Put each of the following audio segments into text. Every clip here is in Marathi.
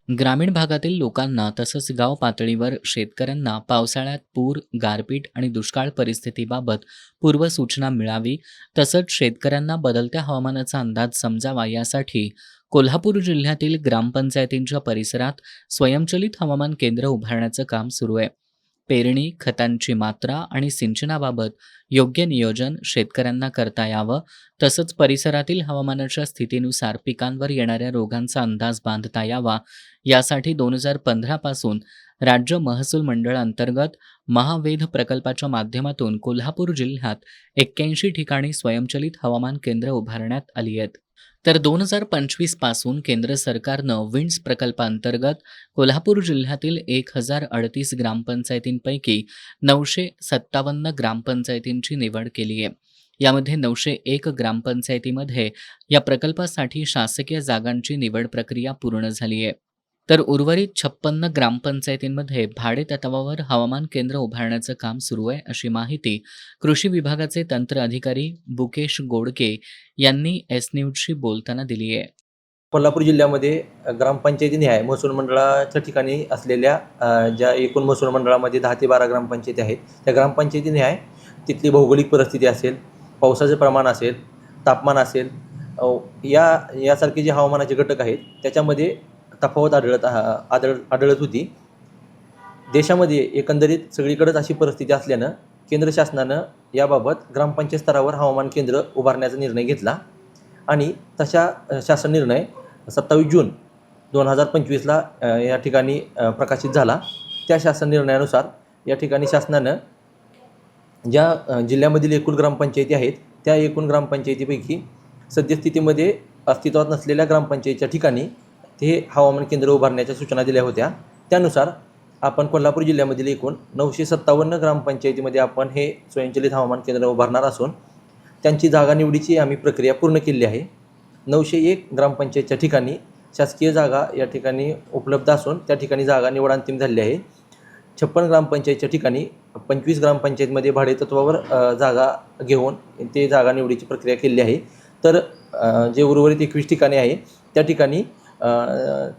ग्रामीण भागातील लोकांना तसंच गाव पातळीवर शेतकऱ्यांना पावसाळ्यात पूर, गारपीट आणि दुष्काळ परिस्थितीबाबत पूर्वसूचना मिळावी, तसंच शेतकऱ्यांना बदलत्या हवामानाचा अंदाज समजावा यासाठी कोल्हापूर जिल्ह्यातील ग्रामपंचायतींच्या परिसरात स्वयंचलित हवामान केंद्र उभारण्याचं काम सुरू आहे. पेरणी, खतांची मात्रा आणि सिंचनाबाबत योग्य नियोजन शेतकऱ्यांना करता यावं, तसंच परिसरातील हवामानाच्या स्थितीनुसार पिकांवर येणाऱ्या रोगांचा अंदाज बांधता यावा, यासाठी 2015 पासून राज्य महसूल मंडळाअंतर्गत महावेध प्रकल्पाच्या माध्यमातून कोल्हापूर जिल्ह्यात 81 ठिकाणी स्वयंचलित हवामान केंद्र उभारण्यात आली आहेत. तर 2025 पासून केंद्र सरकारनं विंड्स प्रकल्पाअंतर्गत कोल्हापूर जिल्ह्यातील 1038 ग्रामपंचायतींपैकी 957 ग्रामपंचायतींची निवड केली आहे. यामध्ये 901 ग्रामपंचायतीमध्ये या प्रकल्पासाठी शासकीय जागांची निवड प्रक्रिया पूर्ण झाली आहे. तर उर्वरित 56 ग्रामपंचायतींमध्ये भाडेतत्वावर हवामान केंद्र उभारण्याचं काम सुरू आहे, अशी माहिती कृषी विभागाचे तंत्र अधिकारी बुकेश गोडके यांनी एस न्यूजशी बोलताना दिली आहे. कोल्हापूर जिल्ह्यामध्ये ग्रामपंचायतीनिहाय महसूल मंडळाच्या ठिकाणी असलेल्या ज्या एकूण महसूल मंडळामध्ये 10 ते 12 ग्रामपंचायती आहेत, त्या ग्रामपंचायतीनिहाय तिथली भौगोलिक परिस्थिती असेल, पावसाचं प्रमाण असेल, तापमान असेल, यासारखे जे हवामानाचे घटक आहेत त्याच्यामध्ये तफावत आढळत होती. देशामध्ये एकंदरीत सगळीकडेच अशी परिस्थिती असल्यानं केंद्र शासनानं याबाबत ग्रामपंचायत स्तरावर हवामान केंद्र उभारण्याचा निर्णय घेतला आणि तशा शासन निर्णय 27 जून 2025ला या ठिकाणी प्रकाशित झाला. त्या शासन निर्णयानुसार या ठिकाणी शासनानं ज्या जिल्ह्यामधील एकूण ग्रामपंचायती आहेत त्या एकूण ग्रामपंचायतीपैकी सद्यस्थितीमध्ये अस्तित्वात नसलेल्या ग्रामपंचायतीच्या ठिकाणी ते हवामान केंद्र उभारण्याच्या सूचना दिल्या होत्या. त्यानुसार आपण कोल्हापूर जिल्ह्यामधील एकूण 957 ग्रामपंचायतीमध्ये आपण हे स्वयंचलित हवामान केंद्र उभारणार असून त्यांची जागा निवडीची आम्ही प्रक्रिया पूर्ण केली आहे. 901 ग्रामपंचायतच्या ठिकाणी शासकीय जागा या ठिकाणी उपलब्ध असून त्या ठिकाणी जागा निवड अंतिम झाली आहे. 56 ग्रामपंचायतच्या ठिकाणी 25 ग्रामपंचायतमध्ये भाडेतत्वावर जागा घेऊन ते जागा निवडीची प्रक्रिया केली आहे. तर जे उर्वरित 21 ठिकाणी आहे त्या ठिकाणी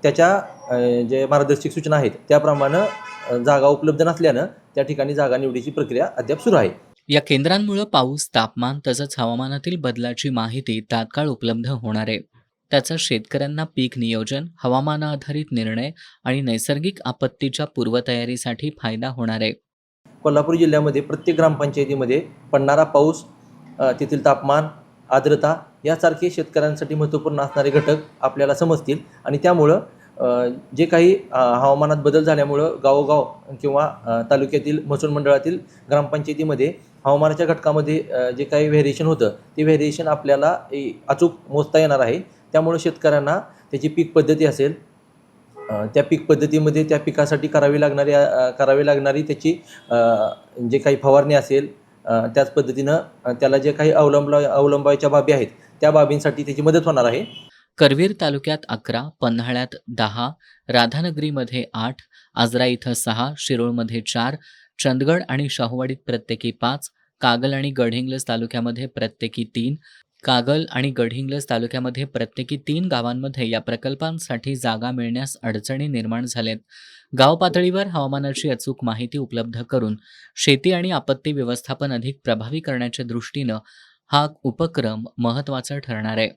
त्याच्या जे मार्गदर्शक सूचना आहेत त्याप्रमाणे जागा उपलब्ध नसल्यानं त्या ठिकाणी जागा निवडीची प्रक्रिया अद्याप सुरू आहे. या केंद्रांमुळे पाऊस, तापमान तसंच हवामानातील बदलाची माहिती तात्काळ उपलब्ध होणार आहे. त्याचा शेतकऱ्यांना पीक नियोजन, हवामान आधारित निर्णय आणि नैसर्गिक आपत्तीच्या पूर्वतयारीसाठी फायदा होणार आहे. कोल्हापूर जिल्ह्यामध्ये प्रत्येक ग्रामपंचायतीमध्ये पडणारा पाऊस, तेथील तापमान, आर्द्रता यासारखे शेतकऱ्यांसाठी महत्त्वपूर्ण असणारे घटक आपल्याला समजतील आणि त्यामुळं जे काही हवामानात बदल झाल्यामुळं गावोगाव किंवा तालुक्यातील महसूल मंडळातील ग्रामपंचायतीमध्ये हवामानाच्या घटकामध्ये जे काही व्हेरिएशन होतं ते व्हेरिएशन आपल्याला अचूक मोजता येणार आहे. त्यामुळं शेतकऱ्यांना त्याची पीक पद्धती असेल, त्या पीक पद्धतीमध्ये त्या पिकासाठी करावी लागणारी त्याची जे काही फवारणी असेल, त्याच पद्धतीनं त्याला जे काही अवलंबायच्या बाबी आहेत त्या बाबींसाठी त्याची मदत होणार आहे. करवीर तालुक्यात 11, पन्हाळ्यात 10, राधानगरीमध्ये 8, आजरा इथं 6, शिरोळमध्ये 4, चंदगड आणि शाहूवाडीत प्रत्येकी 5, कागल आणि गडहिंग्लज तालुक्यामध्ये प्रत्येकी 3, कागल आणि गडहिंग्लज तालुक्यामध्ये प्रत्येकी 3 गावांमध्ये या प्रकल्पांसाठी जागा मिळण्यास अडचणी निर्माण झाल्यात. गाव पातळीवर हवामानाची अचूक माहिती उपलब्ध करून शेती आणि आपत्ती व्यवस्थापन अधिक प्रभावी करण्याच्या दृष्टीनं हा उपक्रम महत्त्वाचा ठरणार आहे.